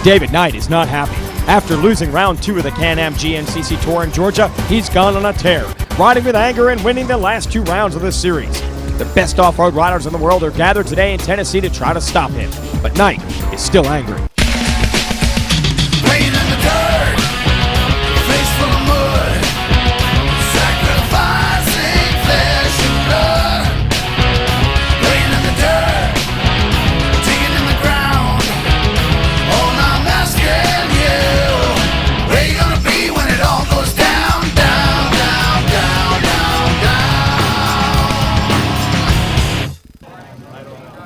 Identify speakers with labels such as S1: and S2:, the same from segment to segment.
S1: David Knight is not happy. After losing round 2 of the Can-Am GNCC Tour in Georgia, he's gone on a tear, riding with anger and winning the last 2 rounds of this series. The best off-road riders in the world are gathered today in Tennessee to try to stop him, but Knight is still angry.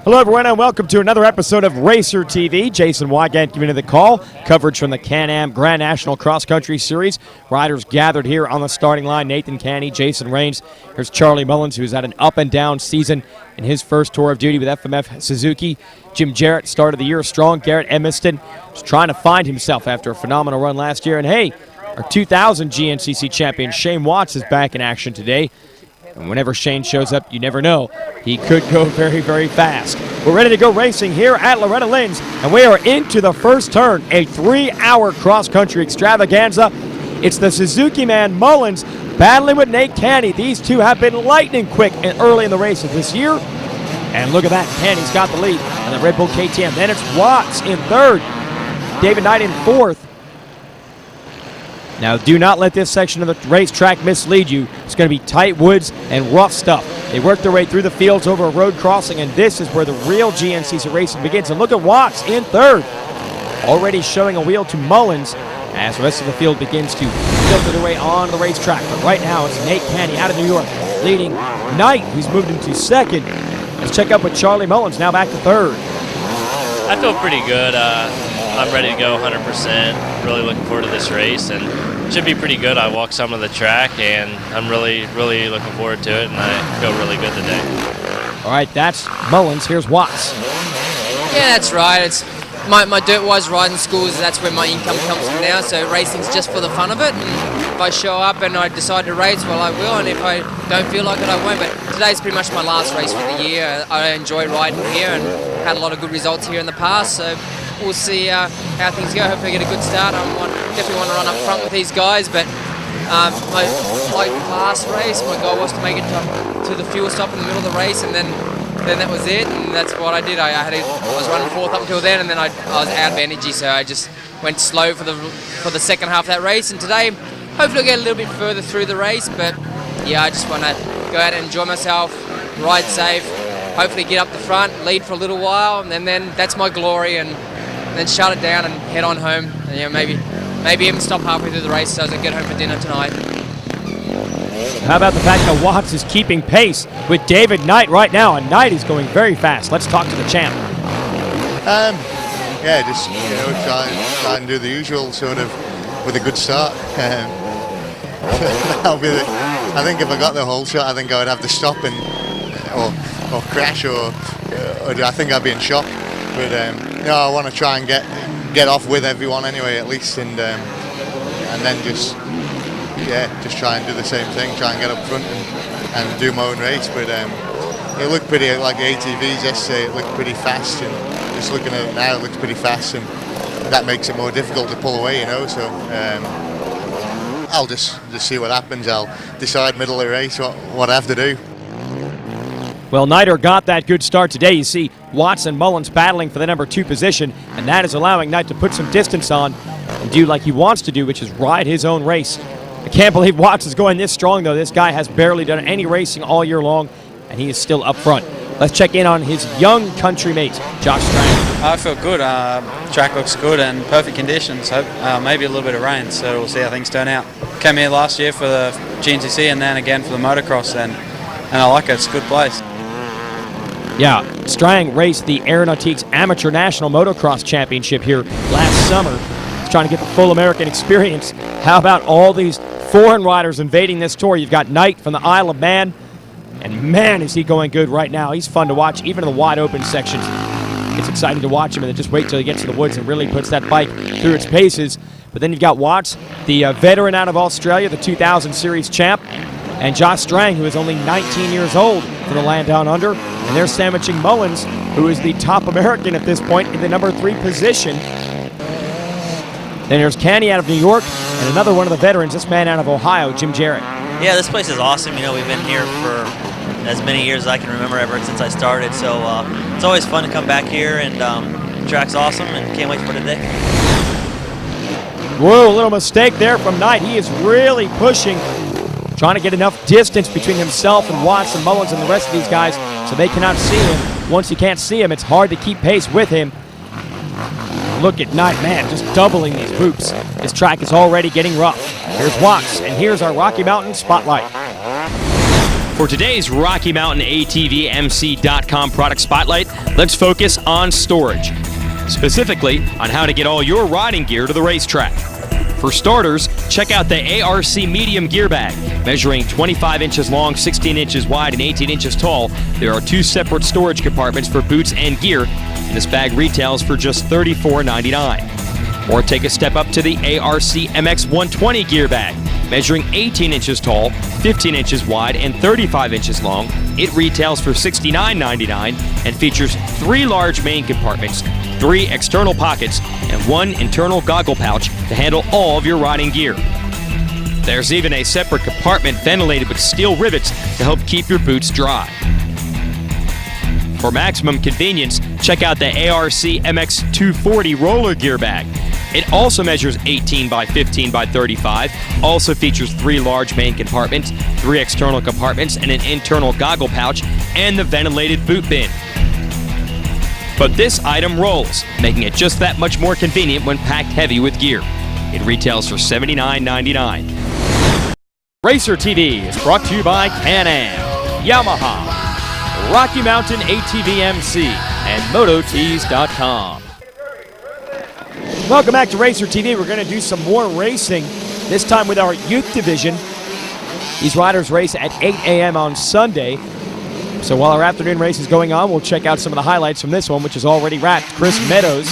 S1: Hello everyone and welcome to another episode of Racer TV. Jason Wygant giving you the call. Coverage from the Can-Am Grand National Cross Country Series. Riders gathered here on the starting line. Nathan Canny, Jason Raines. Here's Charlie Mullins, who's had an up and down season in his first tour of duty with FMF Suzuki. Jim Jarrett started the year strong. Garrett Emiston is trying to find himself after a phenomenal run last year. And hey, our 2000 GNCC champion Shane Watts is back in action today. And whenever Shane shows up, you never know. He could go very, very fast. We're ready to go racing here at Loretta Lynn's, and we are into the first turn, a 3-hour cross-country extravaganza. It's the Suzuki man Mullins battling with Nate Canny. These two have been lightning quick and early in the races this year. And look at that, Canny's got the lead on the Red Bull KTM. Then it's Watts in third, David Knight in fourth. Now, do not let this section of the racetrack mislead you. It's going to be tight woods and rough stuff. They work their way through the fields over a road crossing, and this is where the real GNCC racing begins. And look at Watts in third, already showing a wheel to Mullins as the rest of the field begins to filter their way on the racetrack. But right now, it's Nate Canny out of New York leading Knight, who's moved into second. Let's check up with Charlie Mullins, now back to third.
S2: I feel pretty good. I'm ready to go 100%. Really looking forward to this race, and it should be pretty good. I walked some of the track, and I'm really looking forward to it, and I feel really good today.
S1: All right, that's Mullins. Here's Watts.
S3: Yeah, that's right. It's my dirt wise riding schools. That's where my income comes from now. So racing's just for the fun of it. And if I show up and I decide to race, well, I will. And if I don't feel like it, I won't. But today's pretty much my last race for the year. I enjoy riding here and had a lot of good results here in the past. So we'll see how things go. Hopefully I get a good start. I definitely want to run up front with these guys, but my last race, my goal was to make it to the fuel stop in the middle of the race, and then that was it, and that's what I did. I was running fourth up until then, and then I was out of energy, so I just went slow for the second half of that race. And today, hopefully I'll get a little bit further through the race, but yeah, I just want to go out and enjoy myself, ride safe, hopefully get up the front, lead for a little while, and then that's my glory, and then shut it down and head on home. And, you know, maybe even stop halfway through the race so I can get home for dinner tonight.
S1: How about the fact that Watts is keeping pace with David Knight right now, and Knight is going very fast. Let's talk to the champ.
S4: Yeah, just try and do the usual sort of with a good start. That'll be I think if I got the whole shot, I think I would have to stop and or crash or I think I'd be in shock. But I want to try and get off with everyone anyway, at least, and then just try and do the same thing, try and get up front and do my own race. But it looked pretty, like the ATVs yesterday, it looked pretty fast, and just looking at it now, it looks pretty fast, and that makes it more difficult to pull away, you know. So I'll just see what happens. I'll decide middle of the race what I have to do.
S1: Well, Knighter got that good start today. You see Watts and Mullins battling for the number 2 position, and that is allowing Knight to put some distance on and do like he wants to do, which is ride his own race. I can't believe Watts is going this strong, though. This guy has barely done any racing all year long, and he is still up front. Let's check in on his young country mate, Josh Strang.
S5: I feel good. Track looks good and perfect conditions. Hope maybe a little bit of rain, so we'll see how things turn out. Came here last year for the GNCC and then again for the motocross, and I like it. It's a good place.
S1: Yeah, Strang raced the Aeronautiques Amateur National Motocross Championship here last summer. He's trying to get the full American experience. How about all these foreign riders invading this tour? You've got Knight from the Isle of Man, and man, is he going good right now. He's fun to watch, even in the wide open sections. It's exciting to watch him, and then just wait till he gets to the woods and really puts that bike through its paces. But then you've got Watts, the veteran out of Australia, the 2000 Series champ, and Josh Strang, who is only 19 years old for the land down under. And they're sandwiching Mullins, who is the top American at this point in the number 3 position. Then there's Canny out of New York, and another one of the veterans, this man out of Ohio, Jim Jarrett.
S6: Yeah, this place is awesome. You know, we've been here for as many years as I can remember ever since I started. So it's always fun to come back here, and the track's awesome, and can't wait for today.
S1: Whoa, a little mistake there from Knight. He is really pushing, trying to get enough distance between himself and Watts and Mullins and the rest of these guys so they cannot see him. Once you can't see him, it's hard to keep pace with him. Look at Knight, man, just doubling these boops. This track is already getting rough. Here's Watts, and here's our Rocky Mountain Spotlight. For today's Rocky Mountain ATVMC.com product spotlight, let's focus on storage. Specifically on how to get all your riding gear to the racetrack. For starters, check out the ARC Medium Gear Bag. Measuring 25 inches long, 16 inches wide, and 18 inches tall, there are 2 separate storage compartments for boots and gear, and this bag retails for just $34.99. Or take a step up to the ARC MX 120 Gear Bag. Measuring 18 inches tall, 15 inches wide, and 35 inches long, it retails for $69.99 and features 3 large main compartments, 3 external pockets, and 1 internal goggle pouch to handle all of your riding gear. There's even a separate compartment ventilated with steel rivets to help keep your boots dry. For maximum convenience, check out the ARC MX 240 Roller Gear Bag. It also measures 18 by 15 by 35, also features 3 large main compartments, 3 external compartments, and an internal goggle pouch, and the ventilated boot bin. But this item rolls, making it just that much more convenient when packed heavy with gear. It retails for $79.99. Racer TV is brought to you by Can-Am, Yamaha, Rocky Mountain ATVMC, and MotoTees.com. Welcome back to Racer TV. We're going to do some more racing, this time with our youth division. These riders race at 8 a.m. on Sunday. So while our afternoon race is going on, we'll check out some of the highlights from this one, which is already wrapped. Chris Meadows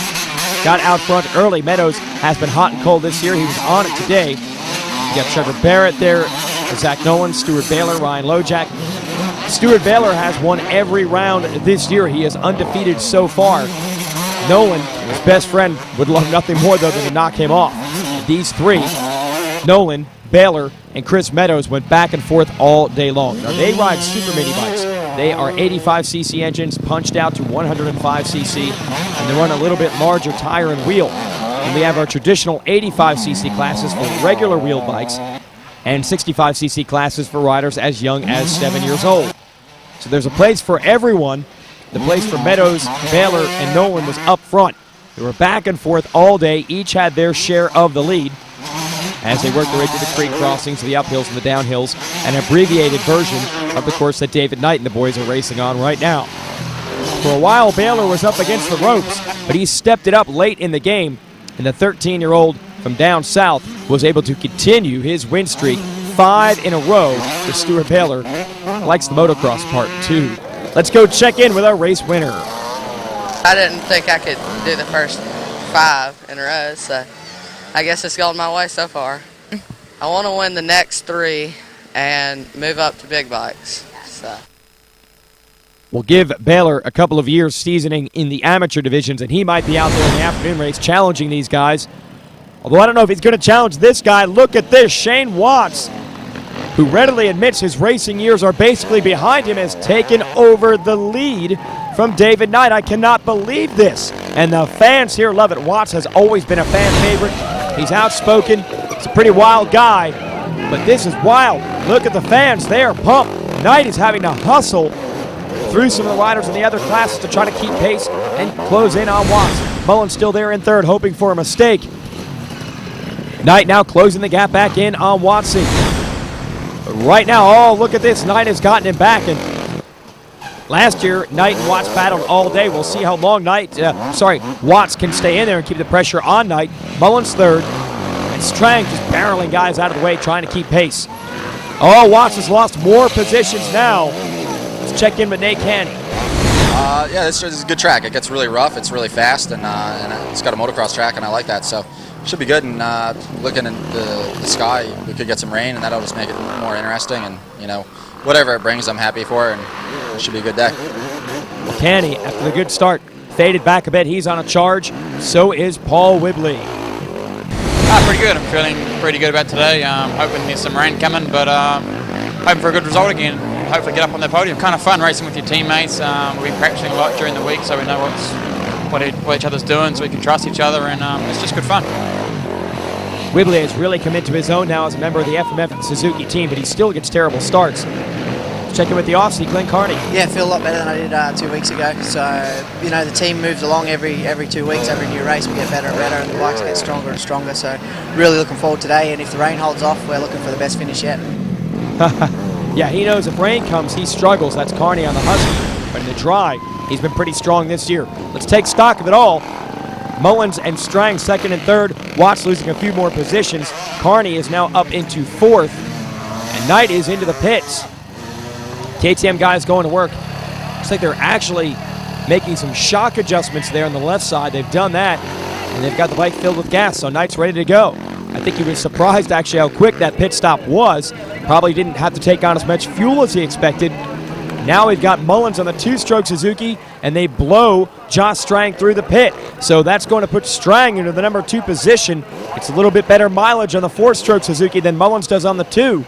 S1: got out front early. Meadows has been hot and cold this year. He was on it today. You got Trevor Barrett there, Zach Nolan, Stuart Baylor, Ryan Lojak. Stuart Baylor has won every round this year. He is undefeated so far. Nolan, his best friend, would love nothing more though than to knock him off. These 3, Nolan, Baylor, and Chris Meadows, went back and forth all day long. Now they ride super mini bikes. They are 85cc engines punched out to 105cc, and they run a little bit larger tire and wheel. And we have our traditional 85cc classes for regular wheeled bikes and 65cc classes for riders as young as 7 years old. So there's a place for everyone. The place for Meadows, Baylor, and Nolan was up front. They were back and forth all day. Each had their share of the lead as they worked their way through the creek crossings, the uphills and the downhills, an abbreviated version of the course that David Knight and the boys are racing on right now. For a while, Baylor was up against the ropes, but he stepped it up late in the game, and the 13-year-old from down south was able to continue his win streak 5 in a row for Stuart Baylor. Likes the motocross part, too. Let's go check in with our race winner.
S7: I didn't think I could do the first 5 in a row, so I guess it's gone my way so far. I want to win the next 3 and move up to big bikes. So.
S1: We'll give Baylor a couple of years seasoning in the amateur divisions, and he might be out there in the afternoon race challenging these guys. Although I don't know if he's going to challenge this guy. Look at this. Shane Watts, who readily admits his racing years are basically behind him, has taken over the lead from David Knight. I cannot believe this. And the fans here love it. Watts has always been a fan favorite. He's outspoken. He's a pretty wild guy. But this is wild. Look at the fans. They are pumped. Knight is having to hustle through some of the riders in the other classes to try to keep pace and close in on Watts. Mullen's still there in third, hoping for a mistake. Knight now closing the gap back in on Watson. Right now, oh, look at this. Knight has gotten him back. And last year, Knight and Watts battled all day. We'll see how long Watts can stay in there and keep the pressure on Knight. Mullen's third. And Strang just barreling guys out of the way, trying to keep pace. Oh, Watts has lost more positions now. Let's check in with Nate Canny.
S8: Yeah, this is a good track. It gets really rough. It's really fast, and it's got a motocross track, and I like that. So should be good. And looking at the sky, we could get some rain, and that'll just make it more interesting. And whatever it brings, I'm happy for, and it should be a good day.
S1: Canny, after the good start, faded back a bit. He's on a charge. So is Paul Whibley.
S5: Pretty good. I'm feeling pretty good about today. Hoping there's some rain coming, but hoping for a good result again. Hopefully get up on the podium. Kind of fun racing with your teammates. We've been practicing a lot during the week, so we know what each other's doing, so we can trust each other, and it's just good fun.
S1: Whibley has really come into his own now as a member of the FMF Suzuki team, but he still gets terrible starts. Check in with the off-seat, Glenn Carney.
S9: Yeah, I feel a lot better than I did 2 weeks ago. So, you know, the team moves along every 2 weeks, every new race we get better and better, and the bikes get stronger and stronger. So, really looking forward today, and if the rain holds off, we're looking for the best finish yet.
S1: Yeah, he knows if rain comes, he struggles. That's Carney on the Husky. But in the dry, he's been pretty strong this year. Let's take stock of it all. Mullins and Strang second and third. Watts losing a few more positions. Carney is now up into fourth. And Knight is into the pits. KTM guys going to work. Looks like they're actually making some shock adjustments there on the left side. They've done that, and they've got the bike filled with gas, so Knight's ready to go. I think he was surprised actually how quick that pit stop was. Probably didn't have to take on as much fuel as he expected. Now we've got Mullins on the two-stroke Suzuki, and they blow Josh Strang through the pit. So that's going to put Strang into the number 2 position. It's a little bit better mileage on the 4-stroke Suzuki than Mullins does on the 2.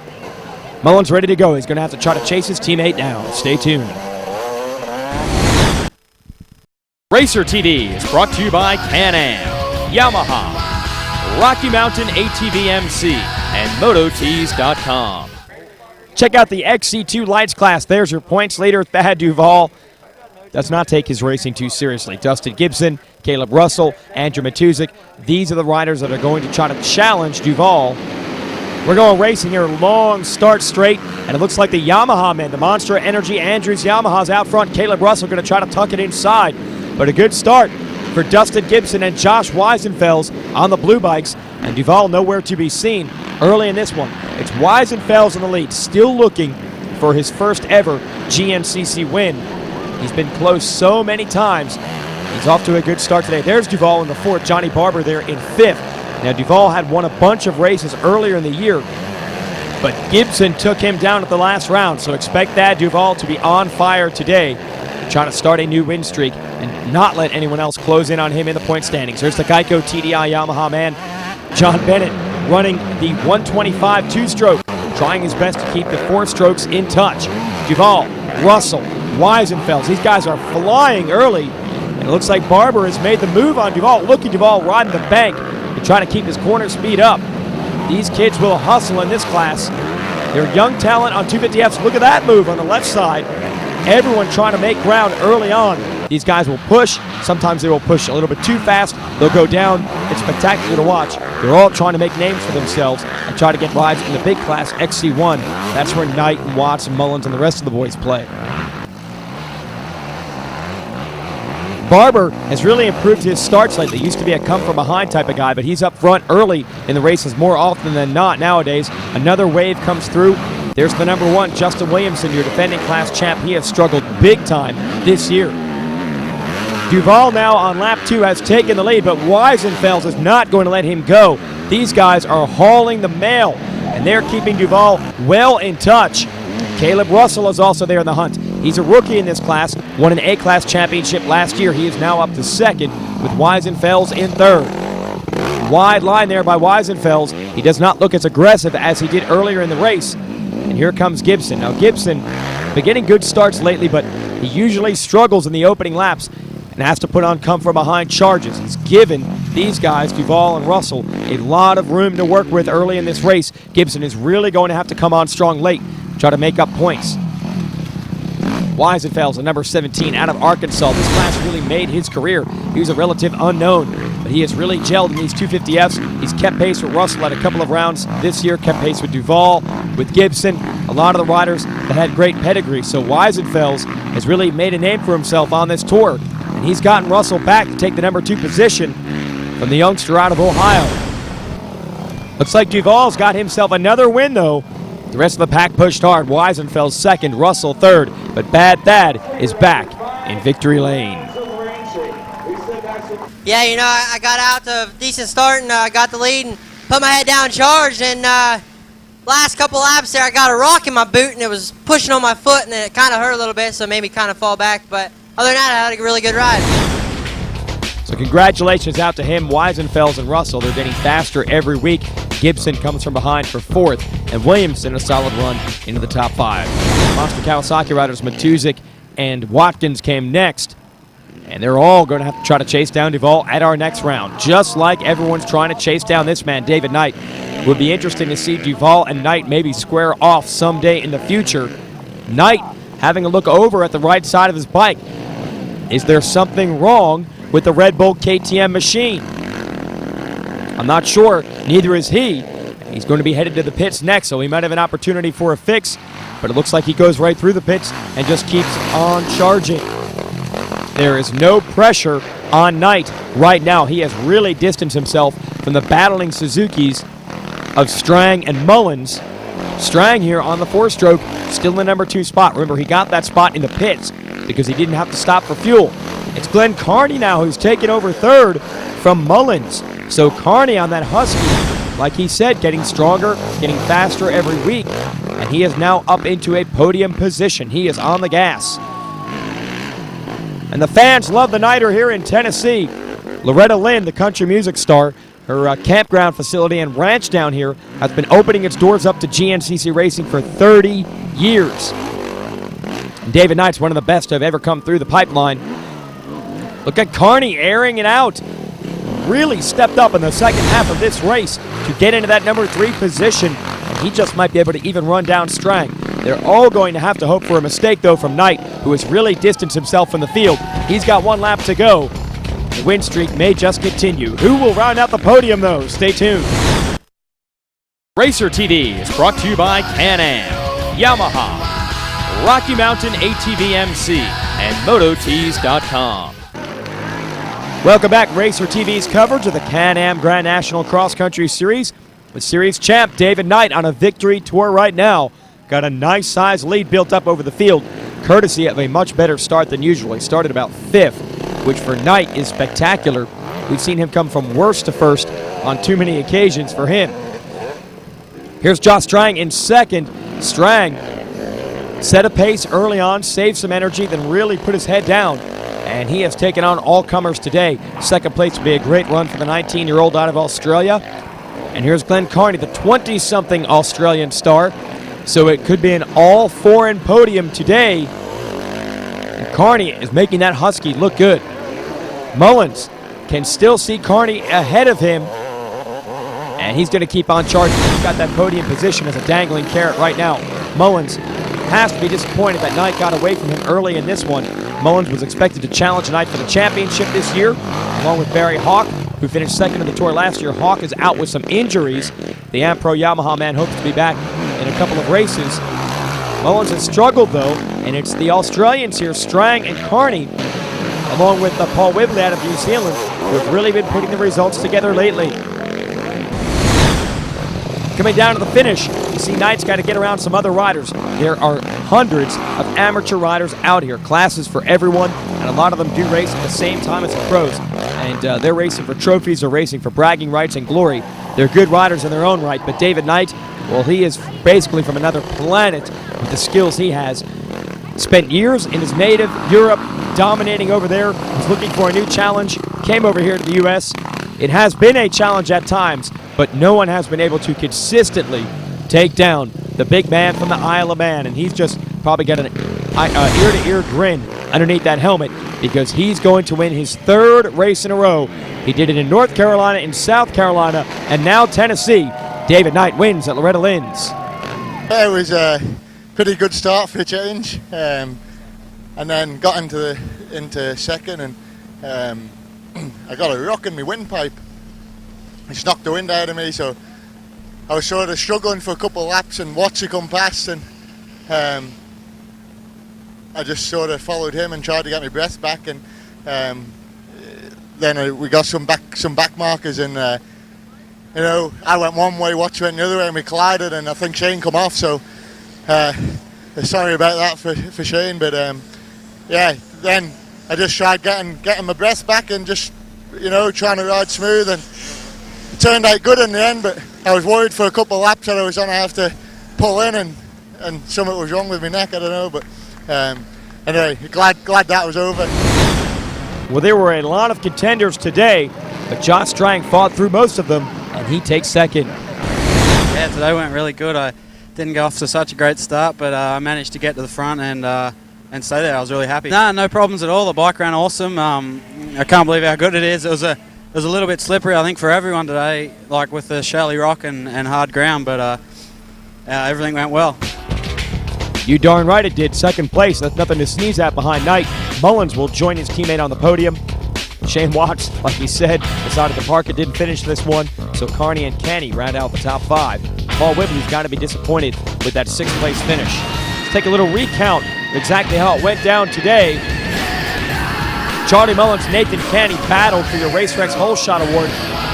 S1: Mullins ready to go. He's going to have to try to chase his teammate down. Stay tuned. Racer TV is brought to you by Can-Am, Yamaha, Rocky Mountain ATV MC, and MotoTees.com. Check out the XC2 Lites class. There's your points leader, Thad Duvall. Does not take his racing too seriously. Dustin Gibson, Caleb Russell, Andrew Matuzik. These are the riders that are going to try to challenge Duvall. We're going racing here, long start straight, and it looks like the Yamaha men, the Monster Energy Andrews Yamaha's out front. Caleb Russell going to try to tuck it inside, but a good start for Dustin Gibson and Josh Weisenfels on the blue bikes, and Duvall nowhere to be seen early in this one. It's Weisenfels in the lead, still looking for his first ever GNCC win. He's been close so many times. He's off to a good start today. There's Duvall in the fourth, Johnny Barber there in fifth. Now, Duvall had won a bunch of races earlier in the year, but Gibson took him down at the last round, so expect that Duvall to be on fire today, trying to start a new win streak and not let anyone else close in on him in the point standings. There's the Geico TDI Yamaha man, John Bennett, running the 125 two-stroke, trying his best to keep the 4 strokes in touch. Duvall, Russell, Weisenfels, these guys are flying early, and it looks like Barber has made the move on Duvall. Look at Duvall riding the bank, trying to keep his corner speed up. These kids will hustle in this class. They're young talent on 250Fs. Look at that move on the left side. Everyone trying to make ground early on. These guys will push. Sometimes they will push a little bit too fast. They'll go down. It's spectacular to watch. They're all trying to make names for themselves and try to get rides in the big class XC1. That's where Knight and Watts and Mullins and the rest of the boys play. Barber has really improved his starts lately. Used to be a come-from-behind type of guy, but he's up front early in the races more often than not nowadays. Another wave comes through. There's the number 1, Justin Williamson, your defending class champ. He has struggled big time this year. Duvall now on lap 2 has taken the lead, but Weisenfels is not going to let him go. These guys are hauling the mail, and they're keeping Duvall well in touch. Caleb Russell is also there in the hunt. He's a rookie in this class, won an A-class championship last year. He is now up to second with Weisenfels in third. Wide line there by Weisenfels. He does not look as aggressive as he did earlier in the race. And here comes Gibson. Now Gibson been getting good starts lately, but he usually struggles in the opening laps and has to put on come-from-behind charges. He's given these guys, Duvall and Russell, a lot of room to work with early in this race. Gibson is really going to have to come on strong late, try to make up points. Weisenfels, the number 17 out of Arkansas. This class really made his career. He was a relative unknown, but he has really gelled in these 250Fs. He's kept pace with Russell at a couple of rounds this year, kept pace with Duvall, with Gibson, a lot of the riders that had great pedigree. So Weisenfels has really made a name for himself on this tour, and he's gotten Russell back to take the number 2 position from the youngster out of Ohio. Looks like Duvall's got himself another win, though. The rest of the pack pushed hard. Weisenfels second, Russell third, but Bad Thad is back in victory lane.
S10: Yeah, you know, I got out to a decent start and got the lead and put my head down, charged, and last couple laps there I got a rock in my boot and it was pushing on my foot and it kind of hurt a little bit, so it made me kind of fall back, but other than that I had a really good ride.
S1: So congratulations out to him, Weisenfels and Russell. They're getting faster every week. Gibson comes from behind for 4th, and Williamson a solid run into the top 5. Monster Kawasaki riders Matuzik and Watkins came next, and they're all going to have to try to chase down Duvall at our next round, just like everyone's trying to chase down this man, David Knight. It would be interesting to see Duvall and Knight maybe square off someday in the future. Knight having a look over at the right side of his bike. Is there something wrong with the Red Bull KTM machine? I'm not sure. Neither is he. He's going to be headed to the pits next, so he might have an opportunity for a fix, but it looks like he goes right through the pits and just keeps on charging. There is no pressure on Knight right now. He has really distanced himself from the battling Suzukis of Strang and Mullins. Strang here on the 4-stroke, still in the number 2 spot. Remember, he got that spot in the pits because he didn't have to stop for fuel. It's Glenn Carney now who's taken over 3rd from Mullins. So Carney on that Husky, like he said, getting stronger, getting faster every week, and he is now up into a podium position. He is on the gas. And the fans love the Nighter here in Tennessee. Loretta Lynn, the country music star, her campground facility and ranch down here has been opening its doors up to GNCC racing for 30 years. And David Knight's one of the best to have ever come through the pipeline. Look at Carney airing it out. Really stepped up in the second half of this race to get into that number 3 position, and he just might be able to even run down Strang. They're all going to have to hope for a mistake, though, from Knight, who has really distanced himself from the field. He's got 1 lap to go. The win streak may just continue. Who will round out the podium, though? Stay tuned. Racer TV is brought to you by Can-Am, Yamaha, Rocky Mountain ATV MC, and MotoTees.com. Welcome back, Racer TV's coverage of the Can-Am Grand National Cross Country Series with Series champ David Knight on a victory tour right now. Got a nice size lead built up over the field, courtesy of a much better start than usual. He started about 5th, which for Knight is spectacular. We've seen him come from worst to first on too many occasions for him. Here's Josh Strang in 2nd. Strang set a pace early on, saved some energy, then really put his head down. And he has taken on all comers today. 2nd place would be a great run for the 19-year-old out of Australia. And here's Glenn Carney, the 20-something Australian star. So it could be an all-foreign podium today. And Carney is making that Husky look good. Mullins can still see Carney ahead of him. And he's going to keep on charging. He's got that podium position as a dangling carrot right now. Mullins has to be disappointed that Knight got away from him early in this one. Mullins was expected to challenge Knight for the championship this year, along with Barry Hawk, who finished 2nd in the tour last year. Hawk is out with some injuries. The Ampro Yamaha man hopes to be back in a couple of races. Mullins has struggled, though, and it's the Australians here, Strang and Carney, along with Paul Whibley out of New Zealand, who have really been putting the results together lately. Coming down to the finish, you see Knight's got to get around some other riders. There are hundreds of amateur riders out here, classes for everyone, and a lot of them do race at the same time as the pros. And they're racing for trophies, they're racing for bragging rights and glory. They're good riders in their own right, but David Knight, well, he is basically from another planet with the skills he has. Spent years in his native Europe, dominating over there, was looking for a new challenge, came over here to the U.S. It has been a challenge at times, but no one has been able to consistently take down the big man from the Isle of Man, and he's just probably got an ear-to-ear grin underneath that helmet because he's going to win his 3rd race in a row. He did it in North Carolina, in South Carolina, and now Tennessee. David Knight wins at Loretta Lynn's.
S4: It was a pretty good start for a change, and then got into 2nd, and I got a rock in my windpipe. It's knocked the wind out of me, so I was sort of struggling for a couple of laps and watched it come past, and I just sort of followed him and tried to get my breath back, and then we got some back markers, and you know, I went one way, Watch went the other way, and we collided, and I think Shane come off, so sorry about that for Shane, but yeah, then I just tried getting my breath back and just, you know, trying to ride smooth, and it turned out good in the end, but I was worried for a couple of laps that I was going to have to pull in, and something was wrong with my neck, I don't know, but anyway, glad that was over.
S1: Well, there were a lot of contenders today, but Josh Strang fought through most of them, and he takes second.
S11: Yeah, today went really good. I didn't go off to such a great start, but I managed to get to the front and stay there. I was really happy. No problems at all. The bike ran awesome. I can't believe how good it is. It was a little bit slippery, I think, for everyone today, like with the shelly rock and hard ground, but everything went well.
S1: You darn right it did. Second place. That's nothing to sneeze at behind Knight. Mullins will join his teammate on the podium. Shane Watts, like he said, decided to park it, didn't finish this one, so Carney and Kenny round out the top 5. Paul Whibley's got to be disappointed with that 6th place finish. Let's take a little recount of exactly how it went down today. Charlie Mullins, Nathan Kenny battled for your RaceRex Hole Shot Award.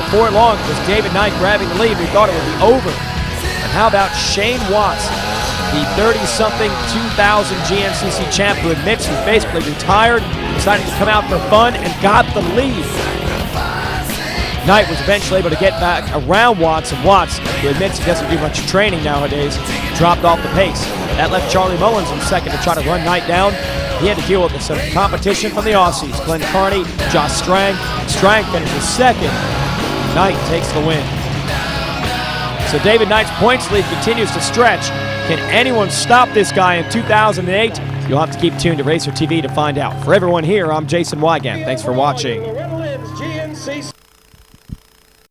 S1: Before long, it was David Knight grabbing the lead. We thought it would be over. And how about Shane Watts, the 30-something 2000 GNCC champ who admits he's basically retired, decided to come out for fun and got the lead. Knight was eventually able to get back around Watts, and Watts, who admits he doesn't do much training nowadays, dropped off the pace. That left Charlie Mullins in second to try to run Knight down. He had to deal with some competition from the Aussies. Glenn Carney, Josh Strang. Strang finishes second. Knight takes the win. So David Knight's points lead continues to stretch. Can anyone stop this guy in 2008? You'll have to keep tuned to Racer TV to find out. For everyone here, I'm Jason Wygant. Thanks for watching.
S12: Loretta Lynn's GNCC.